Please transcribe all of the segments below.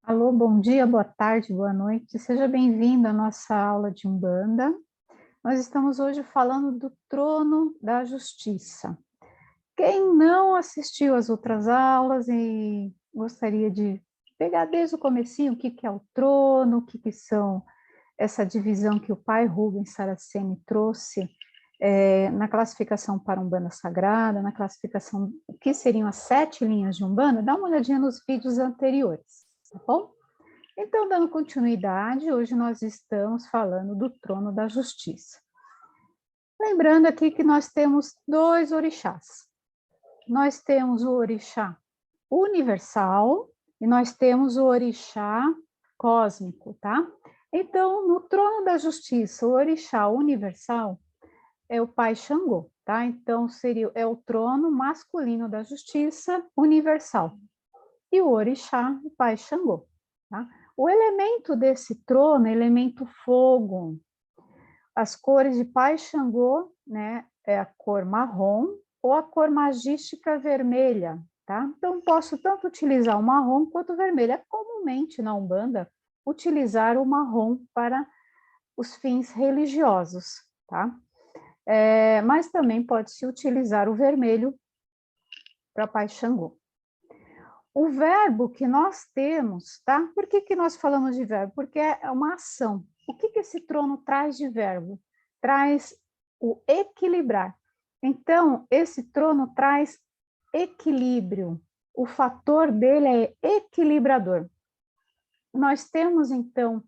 Alô, bom dia, boa tarde, boa noite. Seja bem-vindo à nossa aula de Umbanda. Nós estamos hoje falando do trono da justiça. Quem não assistiu às outras aulas e gostaria de pegar desde o comecinho o que é o trono, o que são essa divisão que o pai Rubens Saraceni trouxe na classificação para Umbanda Sagrada, na classificação, o que seriam as 7 linhas de Umbanda, dá uma olhadinha nos vídeos anteriores, tá bom? Então, dando continuidade, hoje nós estamos falando do trono da justiça. Lembrando aqui que nós temos 2 orixás. Nós temos o orixá universal e nós temos o orixá cósmico, tá? Então, no trono da justiça, o orixá universal é o pai Xangô, tá? Então, é o trono masculino da justiça universal. E o orixá, o pai Xangô, tá? O elemento desse trono é elemento fogo. As cores de pai Xangô, né, é a cor marrom ou a cor magística vermelha, tá? Então, posso tanto utilizar o marrom quanto o vermelho. É comumente na Umbanda utilizar o marrom para os fins religiosos, tá? Mas também pode-se utilizar o vermelho para pai Xangô. O verbo que nós temos, tá? Por que nós falamos de verbo? Porque é uma ação. O que esse trono traz de verbo? Traz o equilibrar. Então, esse trono traz equilíbrio. O fator dele é equilibrador. Nós temos, então,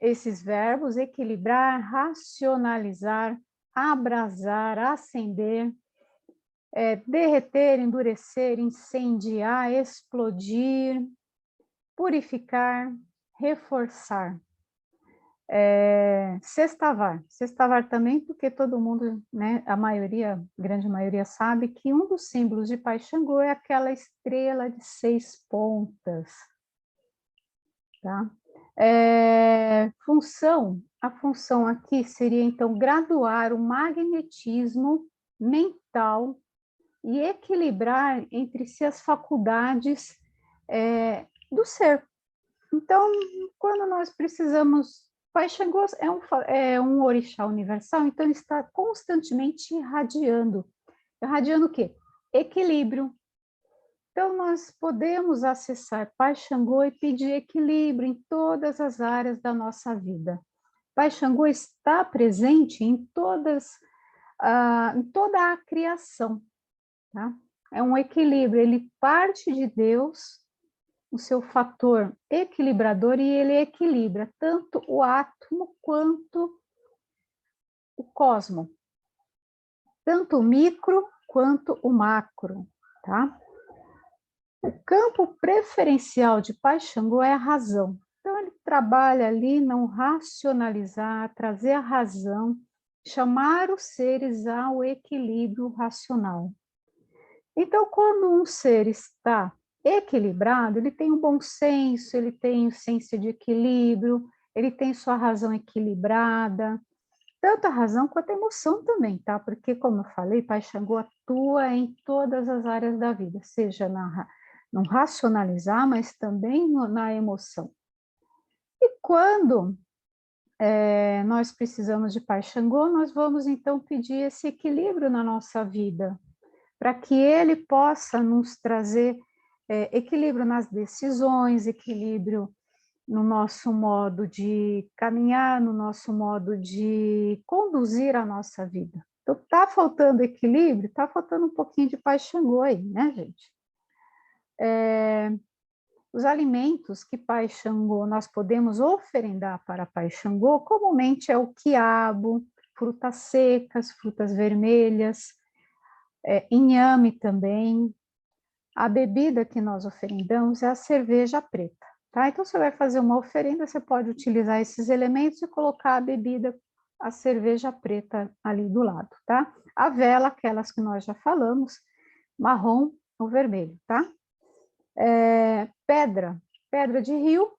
esses verbos: equilibrar, racionalizar, abrasar, acender, derreter, endurecer, incendiar, explodir, purificar, reforçar. Sextavar também, porque todo mundo, né, grande maioria sabe que um dos símbolos de Pai Xangô é aquela estrela de 6 pontas, tá? A função aqui seria, então, graduar o magnetismo mental e equilibrar entre si as faculdades do ser. Então, quando nós precisamos... Pai Xangô é um orixá universal, então ele está constantemente irradiando. Irradiando o quê? Equilíbrio. Então, nós podemos acessar Pai Xangô e pedir equilíbrio em todas as áreas da nossa vida. Pai Xangô está presente em toda a criação, tá? É um equilíbrio, ele parte de Deus, o seu fator equilibrador, e ele equilibra tanto o átomo quanto o cosmo, tanto o micro quanto o macro, tá? O campo preferencial de Pai Xangô é a razão. Então, ele trabalha ali não racionalizar, trazer a razão, chamar os seres ao equilíbrio racional. Então, quando um ser está equilibrado, ele tem um bom senso, ele tem senso de equilíbrio, ele tem sua razão equilibrada, tanto a razão quanto a emoção também, tá? Porque, como eu falei, Pai Xangô atua em todas as áreas da vida, seja no racionalizar, mas também na emoção. E quando nós precisamos de Pai Xangô, nós vamos então pedir esse equilíbrio na nossa vida, para que ele possa nos trazer equilíbrio nas decisões, equilíbrio no nosso modo de caminhar, no nosso modo de conduzir a nossa vida. Então, está faltando equilíbrio, está faltando um pouquinho de Pai Xangô aí, né, gente? Os alimentos que Pai Xangô nós podemos oferendar para Pai Xangô, comumente é o quiabo, frutas secas, frutas vermelhas, inhame também. A bebida que nós oferendamos é a cerveja preta, tá? Então, você vai fazer uma oferenda, você pode utilizar esses elementos e colocar a bebida, a cerveja preta ali do lado, tá? A vela, aquelas que nós já falamos, marrom ou vermelho, tá? Pedra de rio.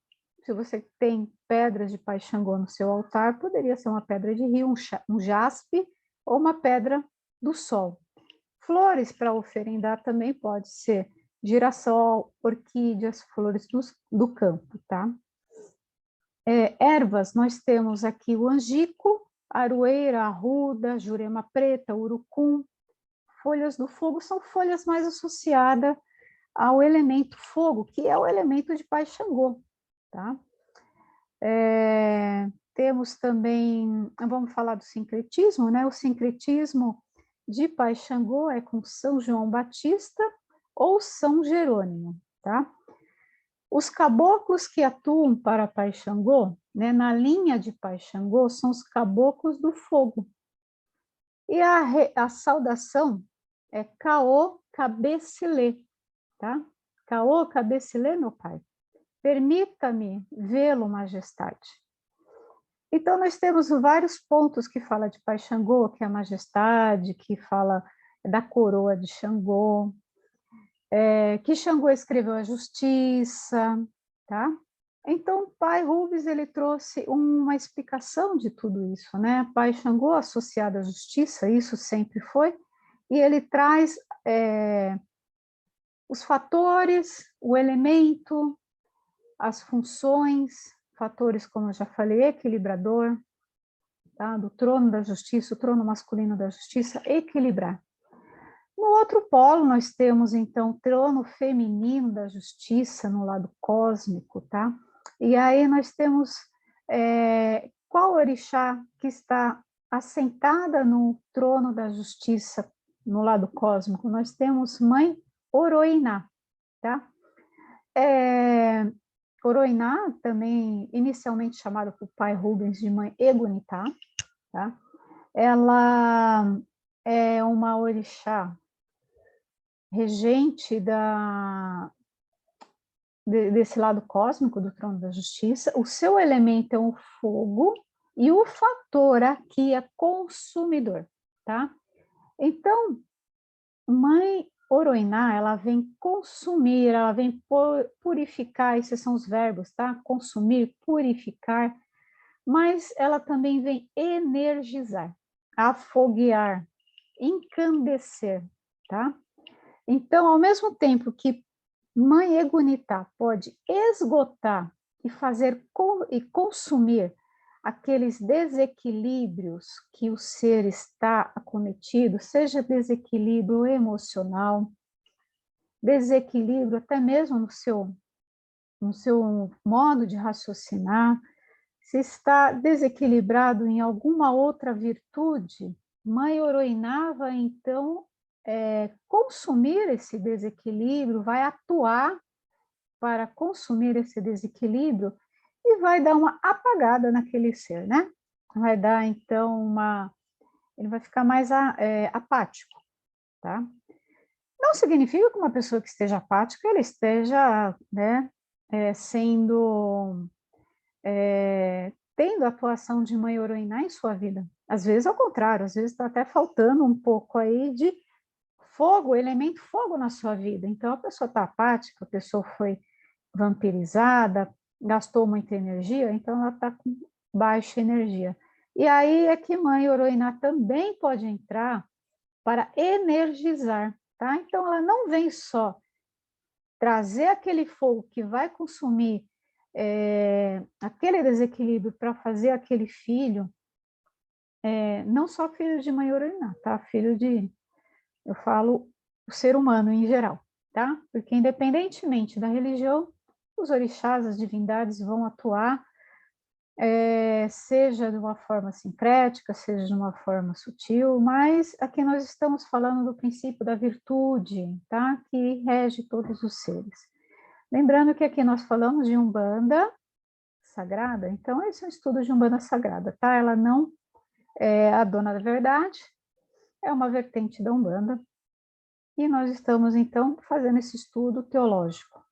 Se você tem pedra de Pai Xangô no seu altar, poderia ser uma pedra de rio, um jaspe ou uma pedra do sol. Flores para oferendar também pode ser girassol, orquídeas, flores do campo, tá? Ervas, nós temos aqui o angico, aroeira, arruda, jurema preta, urucum. Folhas do fogo são folhas mais associadas ao elemento fogo, que é o elemento de Pai Xangô, tá? Temos também, vamos falar do sincretismo, né? O sincretismo de Pai Xangô é com São João Batista ou São Jerônimo, tá? Os caboclos que atuam para Pai Xangô, né, na linha de Pai Xangô, são os caboclos do fogo. E a saudação é Caô Cabecilê, tá? Caô Cabecilê, meu pai. Permita-me vê-lo, majestade. Então, nós temos vários pontos que fala de Pai Xangô, que é a majestade, que fala da coroa de Xangô, que Xangô escreveu a justiça, tá? Então, Pai Rubens, ele trouxe uma explicação de tudo isso, né? Pai Xangô associado à justiça, isso sempre foi, e ele traz os fatores, o elemento, as funções, fatores, como eu já falei, equilibrador, tá? Do trono da justiça, o trono masculino da justiça, equilibrar. No outro polo, nós temos, então, o trono feminino da justiça, no lado cósmico, tá? E aí nós temos qual orixá que está assentada no trono da justiça, no lado cósmico? Nós temos Mãe Oroiná, tá? Oroiná, também inicialmente chamada por Pai Rubens de Mãe Egunitá, tá? Ela é uma orixá regente desse lado cósmico do trono da justiça. O seu elemento é o fogo e o fator aqui é consumidor, tá? Então, Mãe Oroiná, ela vem consumir, ela vem purificar, esses são os verbos, tá? Consumir, purificar, mas ela também vem energizar, afoguear, encandecer, tá? Então, ao mesmo tempo que Mãe Egunitá pode esgotar e fazer e consumir aqueles desequilíbrios que o ser está acometido, seja desequilíbrio emocional, desequilíbrio até mesmo no seu modo de raciocinar, se está desequilibrado em alguma outra virtude, Mãe Oroiná vai, então, consumir esse desequilíbrio, vai atuar para consumir esse desequilíbrio e vai dar uma apagada naquele ser, né? Vai dar, então, ele vai ficar mais apático, tá? Não significa que uma pessoa que esteja apática, ela esteja, né, tendo a atuação de Mãe Oroiná em sua vida. Às vezes, ao contrário, às vezes está até faltando um pouco aí de fogo, elemento fogo na sua vida. Então, a pessoa está apática, a pessoa foi vampirizada, gastou muita energia, então ela está com baixa energia. E aí é que Mãe Oroiná também pode entrar para energizar, tá? Então, ela não vem só trazer aquele fogo que vai consumir aquele desequilíbrio para fazer aquele filho, não só filho de Mãe Oroiná, tá? Filho de, eu falo, o ser humano em geral, tá? Porque independentemente da religião, os orixás, as divindades vão atuar, seja de uma forma sincrética, seja de uma forma sutil, mas aqui nós estamos falando do princípio da virtude, tá? Que rege todos os seres. Lembrando que aqui nós falamos de Umbanda sagrada, então esse é um estudo de Umbanda sagrada, tá? Ela não é a dona da verdade, é uma vertente da Umbanda, e nós estamos, então, fazendo esse estudo teológico.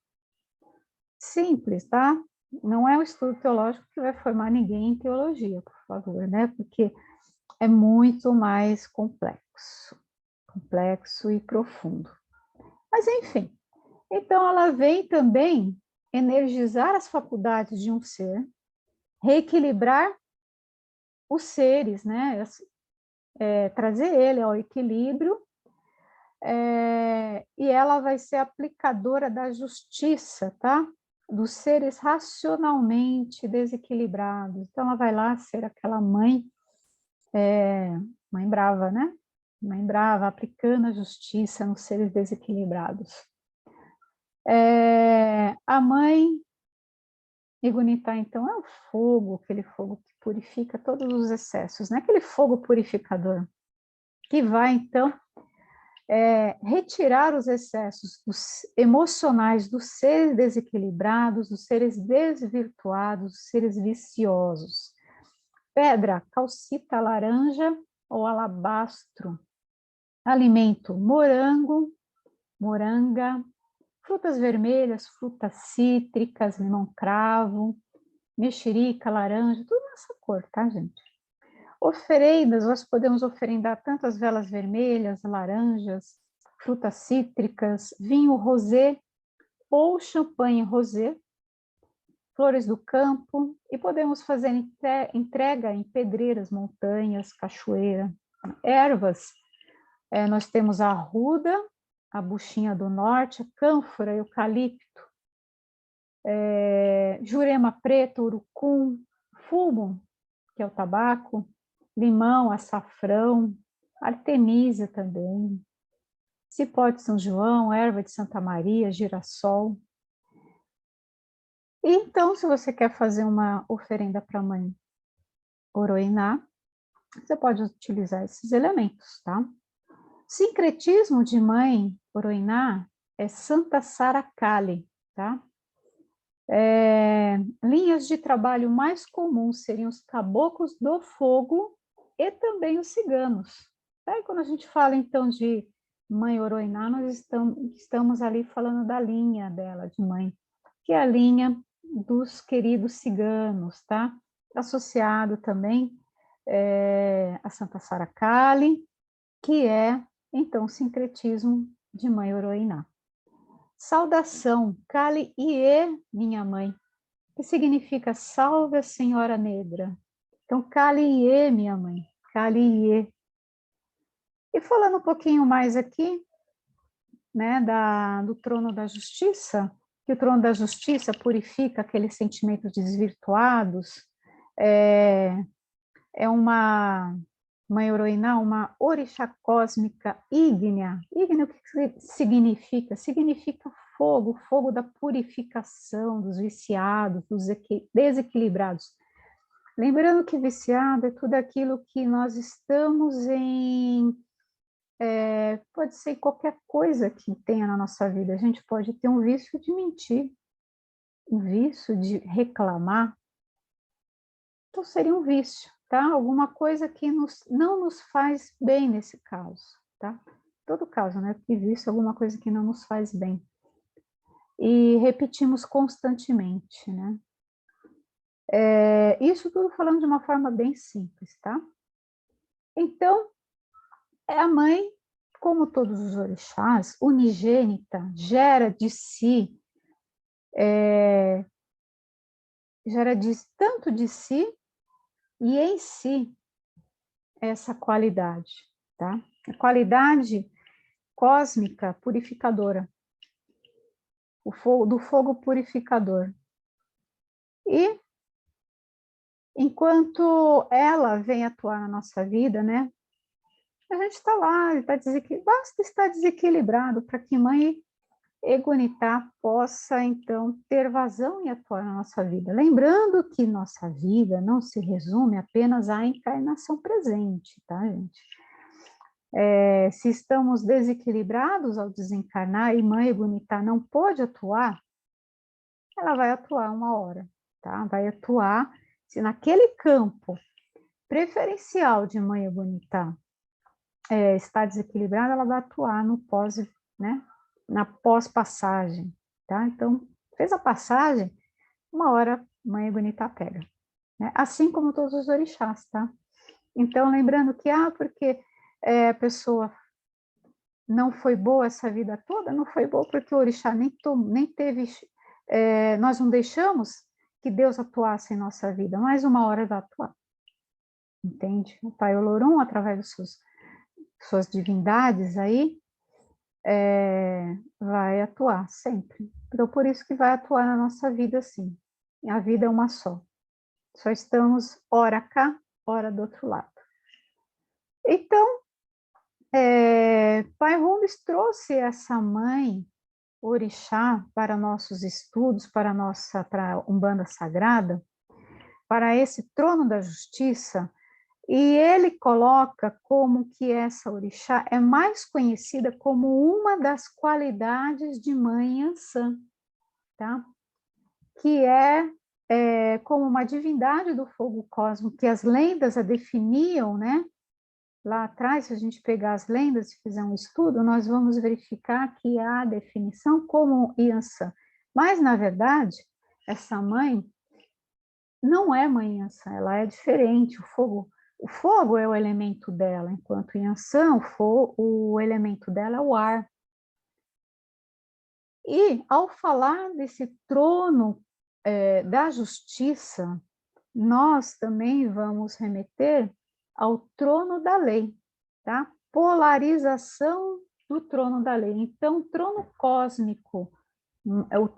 Simples, tá? Não é um estudo teológico que vai formar ninguém em teologia, por favor, né? Porque é muito mais complexo e profundo. Mas, enfim, então ela vem também energizar as faculdades de um ser, reequilibrar os seres, né? Trazer ele ao equilíbrio, e ela vai ser aplicadora da justiça, tá? Dos seres racionalmente desequilibrados. Então, ela vai lá ser aquela mãe, mãe brava, né? Mãe brava, aplicando a justiça nos seres desequilibrados. A mãe Egunitá, então, é o fogo, aquele fogo que purifica todos os excessos, né? Aquele fogo purificador, que vai, então, retirar os excessos emocionais dos seres desequilibrados, dos seres desvirtuados, dos seres viciosos. Pedra, calcita, laranja ou alabastro. Alimento, morango, moranga. Frutas vermelhas, frutas cítricas, limão-cravo, mexerica, laranja, tudo nessa cor, tá, gente? Oferendas, nós podemos oferendar tanto as velas vermelhas, laranjas, frutas cítricas, vinho rosé ou champanhe rosé, flores do campo, e podemos fazer entrega em pedreiras, montanhas, cachoeira. Ervas, nós temos a arruda, a buchinha do norte, a cânfora, eucalipto, jurema preta, urucum, fumo, que é o tabaco, limão, açafrão, artemisia também, cipó de São João, erva de Santa Maria, girassol. Então, se você quer fazer uma oferenda para a mãe Oroiná, você pode utilizar esses elementos, tá? Sincretismo de mãe Oroiná é Santa Sara Kali, tá? Linhas de trabalho mais comuns seriam os caboclos do fogo e também os ciganos. Tá? E quando a gente fala, então, de mãe Oroiná, nós estamos ali falando da linha dela, de mãe, que é a linha dos queridos ciganos, tá? Associado também a Santa Sara Kali, que é, então, o sincretismo de mãe Oroiná. Saudação, Kali Ie, minha mãe, que significa salve a Senhora Negra. Então, Kali Ie, minha mãe, Kali Ie. E falando um pouquinho mais aqui, né, do trono da justiça, que o trono da justiça purifica aqueles sentimentos desvirtuados, é uma mãe Oroiná, uma orixá cósmica ígnea. Ígnea, o que significa? Significa fogo, fogo da purificação dos viciados, dos desequilibrados. Lembrando que viciado é tudo aquilo que nós estamos pode ser qualquer coisa que tenha na nossa vida. A gente pode ter um vício de mentir, um vício de reclamar. Então, seria um vício, tá? Alguma coisa que não nos faz bem nesse caso, tá? Todo caso, né? Que vício é alguma coisa que não nos faz bem. E repetimos constantemente, né? Isso tudo falando de uma forma bem simples, tá? Então, a mãe, como todos os orixás, unigênita, gera tanto de si e em si essa qualidade, tá? A qualidade cósmica purificadora, do fogo purificador. E enquanto ela vem atuar na nossa vida, né? A gente está lá, basta estar desequilibrado para que mãe Egunitá possa, então, ter vazão e atuar na nossa vida. Lembrando que nossa vida não se resume apenas à encarnação presente, tá, gente? Se estamos desequilibrados ao desencarnar e mãe Egunitá não pode atuar, ela vai atuar uma hora, tá? Vai atuar, se naquele campo preferencial de mãe Egunitá está desequilibrada, ela vai atuar no pós, né? Na pós-passagem, tá? Então, fez a passagem, uma hora mãe Egunitá pega, né? Assim como todos os orixás, tá? Então, lembrando que, porque a pessoa não foi boa essa vida toda, não foi boa porque o orixá nem teve, nós não deixamos que Deus atuasse em nossa vida, mas uma hora vai atuar, entende? O Pai Olorum, através das suas divindades aí, vai atuar sempre. Então, por isso que vai atuar na nossa vida, sim. A vida é uma só. Só estamos ora cá, ora do outro lado. Então, Pai Rubens trouxe essa mãe orixá para nossos estudos, para a Umbanda Sagrada, para esse trono da justiça, e ele coloca como que essa orixá é mais conhecida como uma das qualidades de Mãe Ansã, tá? Que é como uma divindade do fogo cósmico, que as lendas a definiam, né? Lá atrás, se a gente pegar as lendas e fizer um estudo, nós vamos verificar que há a definição como Yansan. Mas, na verdade, essa mãe não é mãe Yansan, ela é diferente. O fogo é o elemento dela, enquanto Yansan, o elemento dela é o ar. E, ao falar desse trono da justiça, nós também vamos remeter ao trono da lei, tá? Polarização do trono da lei. Então, o trono cósmico, o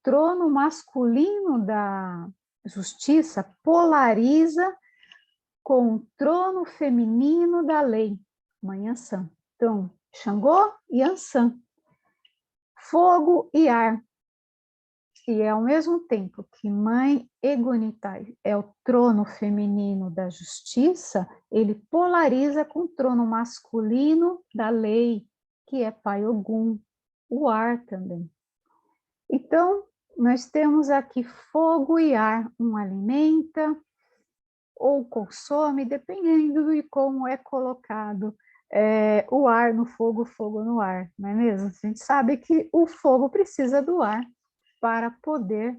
trono masculino da justiça polariza com o trono feminino da lei, Mãe Ansã. Então, Xangô e Ansã, fogo e ar. E ao mesmo tempo que Mãe Egonitai é o trono feminino da justiça, ele polariza com o trono masculino da lei, que é Pai Ogum, o ar também. Então, nós temos aqui fogo e ar, um alimenta ou consome, dependendo de como é colocado o ar no fogo, o fogo no ar, não é mesmo? A gente sabe que o fogo precisa do ar para poder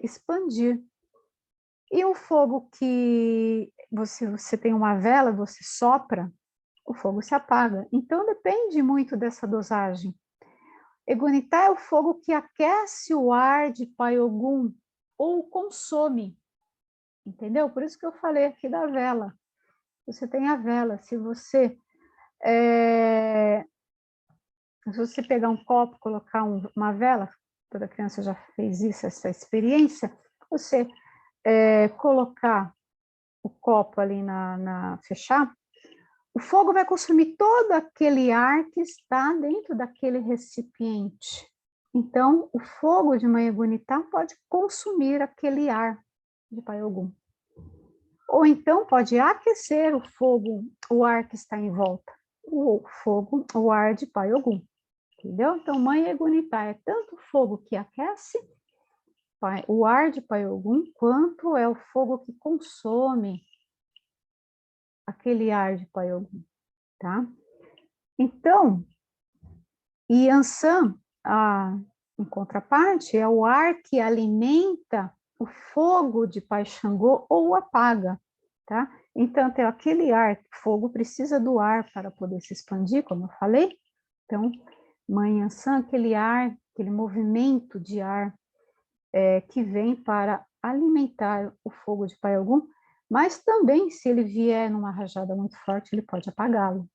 expandir. E o fogo que você tem uma vela, você sopra, o fogo se apaga. Então, depende muito dessa dosagem. Egunitá é o fogo que aquece o ar de Pai Ogum, ou consome, entendeu? Por isso que eu falei aqui da vela. Você tem a vela, se você pegar um copo, colocar uma vela, toda criança já fez isso, essa experiência, você colocar o copo ali fechar, o fogo vai consumir todo aquele ar que está dentro daquele recipiente. Então, o fogo de Mãe Egunitá pode consumir aquele ar de Pai Ogum. Ou então pode aquecer o fogo, o ar que está em volta. O fogo, o ar de Pai Ogum. Entendeu? Então, Mãe Egunitá é tanto o fogo que aquece o ar de Pai Ogum, quanto é o fogo que consome aquele ar de Pai Ogum, tá? Então, Yansan, em contraparte, é o ar que alimenta o fogo de Pai Xangô ou apaga, tá? Então, tem aquele ar, fogo precisa do ar para poder se expandir, como eu falei. Então, Mãe Yansan, aquele ar, aquele movimento de ar que vem para alimentar o fogo de Pai Ogum, mas também, se ele vier numa rajada muito forte, ele pode apagá-lo.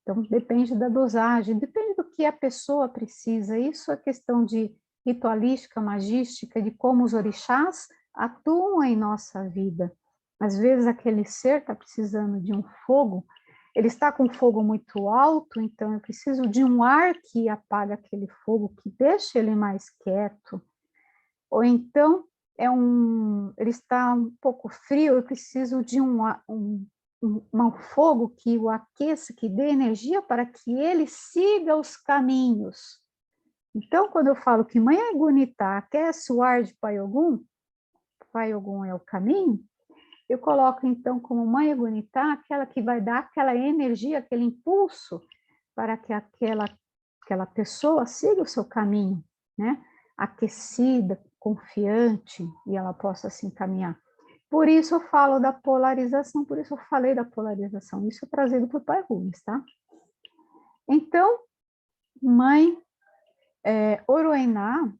Então, depende da dosagem, depende do que a pessoa precisa. Isso é questão de ritualística, magística, de como os orixás atuam em nossa vida. Às vezes, aquele ser está precisando de um fogo, ele está com fogo muito alto, então eu preciso de um ar que apaga aquele fogo, que deixa ele mais quieto. Ou então, ele está um pouco frio, eu preciso de um fogo que o aqueça, que dê energia para que ele siga os caminhos. Então, quando eu falo que Mãe Egunitá aquece o ar de Pai Ogum é o caminho, eu coloco então como Mãe Egunitá aquela que vai dar aquela energia, aquele impulso para que aquela pessoa siga o seu caminho, né? Aquecida, confiante, e ela possa assim caminhar. Por isso eu falo da polarização, por isso eu falei da polarização. Isso é trazido por Pai Rubens, tá? Então, Mãe Oroená,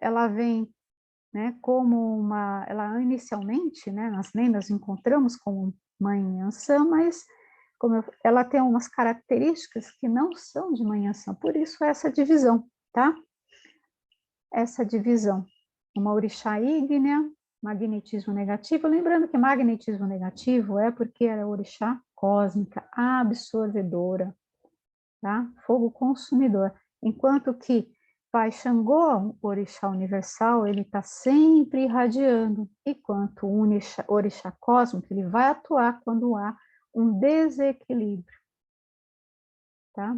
ela vem, né, como ela inicialmente, né, nas lendas encontramos como Mãe Ansã, mas ela tem umas características que não são de manhã sã, por isso essa divisão, tá? Essa divisão. Uma orixá ígnea, magnetismo negativo, lembrando que magnetismo negativo é porque era orixá cósmica, absorvedora, tá? Fogo consumidor. Enquanto que Pai Xangô, o orixá universal, ele está sempre irradiando, enquanto o orixá cósmico, ele vai atuar quando há um desequilíbrio, tá?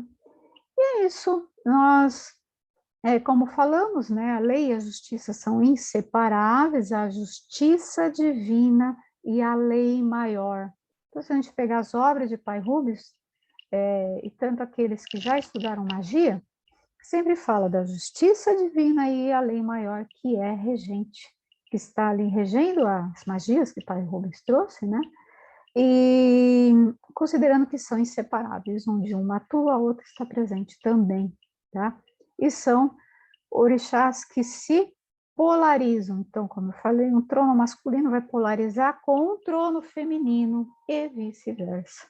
E é isso, nós, como falamos, né, a lei e a justiça são inseparáveis, a justiça divina e a lei maior. Então, se a gente pegar as obras de Pai Rubens, e tanto aqueles que já estudaram magia, sempre fala da justiça divina e a lei maior, que é regente, que está ali regendo as magias que Pai Rubens trouxe, né? E considerando que são inseparáveis, onde uma atua, a outra está presente também, tá? E são orixás que se polarizam. Então, como eu falei, um trono masculino vai polarizar com um trono feminino e vice-versa.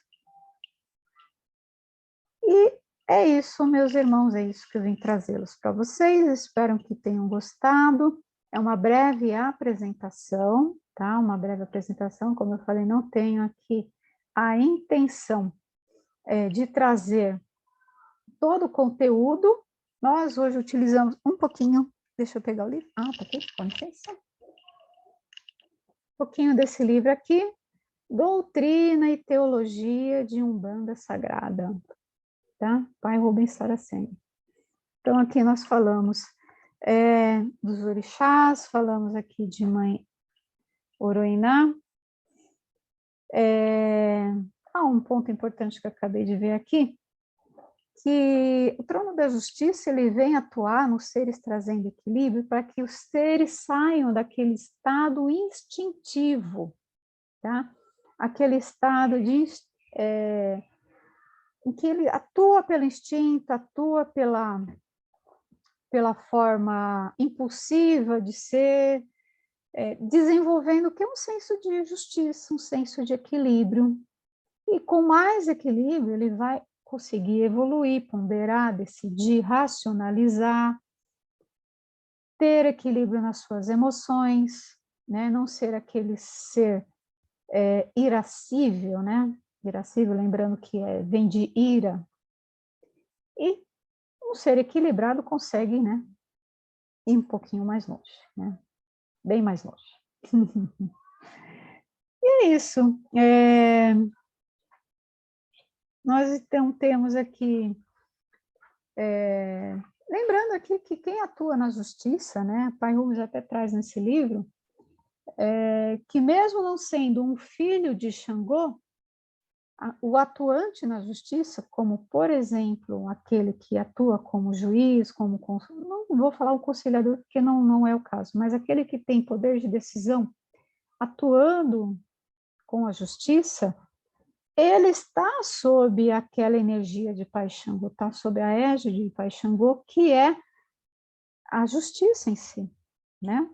E é isso, meus irmãos, é isso que eu vim trazê-los para vocês. Espero que tenham gostado. É uma breve apresentação, tá? Uma breve apresentação, como eu falei, não tenho aqui a intenção de trazer todo o conteúdo. Nós hoje utilizamos um pouquinho, deixa eu pegar o livro. Ah, tá aqui, com licença. Um pouquinho desse livro aqui, Doutrina e Teologia de Umbanda Sagrada, tá? Pai Rubens Saraceni. Então, aqui nós falamos dos orixás, falamos aqui de Mãe Oroiná. Um ponto importante que eu acabei de ver aqui, que o trono da justiça, ele vem atuar nos seres trazendo equilíbrio para que os seres saiam daquele estado instintivo, tá? Aquele estado de em que ele atua pelo instinto, atua pela forma impulsiva de ser, desenvolvendo o que é um senso de justiça, um senso de equilíbrio. E com mais equilíbrio, ele vai conseguir evoluir, ponderar, decidir, racionalizar, ter equilíbrio nas suas emoções, né? Não ser aquele ser irascível, né? Irascível, lembrando que vem de ira. E um ser equilibrado consegue, né, ir um pouquinho mais longe, né? Bem mais longe. E é isso. Nós então temos aqui, lembrando aqui que quem atua na justiça, né, Pai Rubens até traz nesse livro, que mesmo não sendo um filho de Xangô, o atuante na justiça, como, por exemplo, aquele que atua como juiz, como não vou falar o conciliador, porque não é o caso, mas aquele que tem poder de decisão, atuando com a justiça, ele está sob aquela energia de Pai Xangô, está sob a égide de Pai Xangô, que é a justiça em si, né?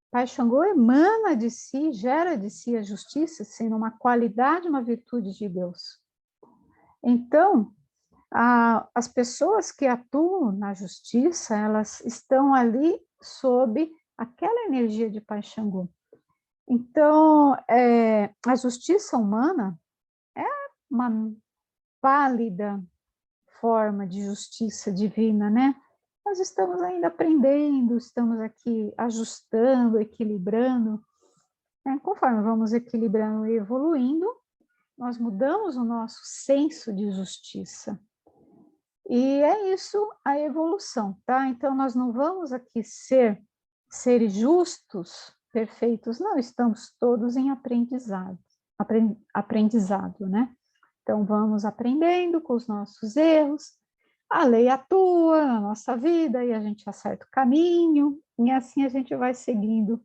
Pai Xangô emana de si, gera de si a justiça, sendo uma qualidade, uma virtude de Deus. Então, as pessoas que atuam na justiça, elas estão ali sob aquela energia de Pai Xangô. Então, a justiça humana é uma pálida forma de justiça divina, né? Nós estamos ainda aprendendo, estamos aqui ajustando, equilibrando. Conforme vamos equilibrando e evoluindo, nós mudamos o nosso senso de justiça. E é isso a evolução, tá? Então, nós não vamos aqui ser seres justos, perfeitos, não, estamos todos em aprendizado, né? Então, vamos aprendendo com os nossos erros, a lei atua na nossa vida e a gente acerta o caminho, e assim a gente vai seguindo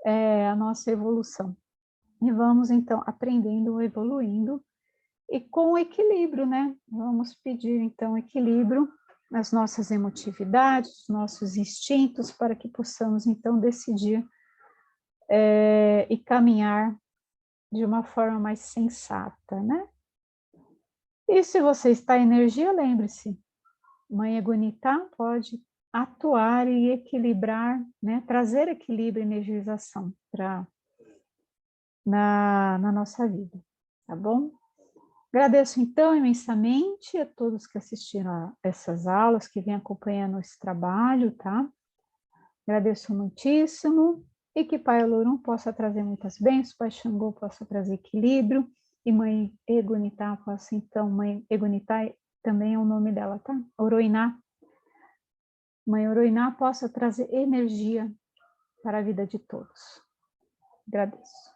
a nossa evolução. E vamos, então, aprendendo, evoluindo, e com equilíbrio, né? Vamos pedir, então, equilíbrio nas nossas emotividades, nossos instintos, para que possamos, então, decidir e caminhar de uma forma mais sensata, né? E se você está em energia, lembre-se, Mãe Egunitá pode atuar e equilibrar, né, trazer equilíbrio e energização na nossa vida, tá bom? Agradeço, então, imensamente a todos que assistiram a essas aulas, que vêm acompanhando esse trabalho, tá? Agradeço muitíssimo e que Pai Olorum possa trazer muitas bênçãos, Pai Xangô possa trazer equilíbrio e Mãe Egunitá possa, então, Mãe Egunitá também é o nome dela, tá? Oroiná. Mãe Oroiná possa trazer energia para a vida de todos. Agradeço.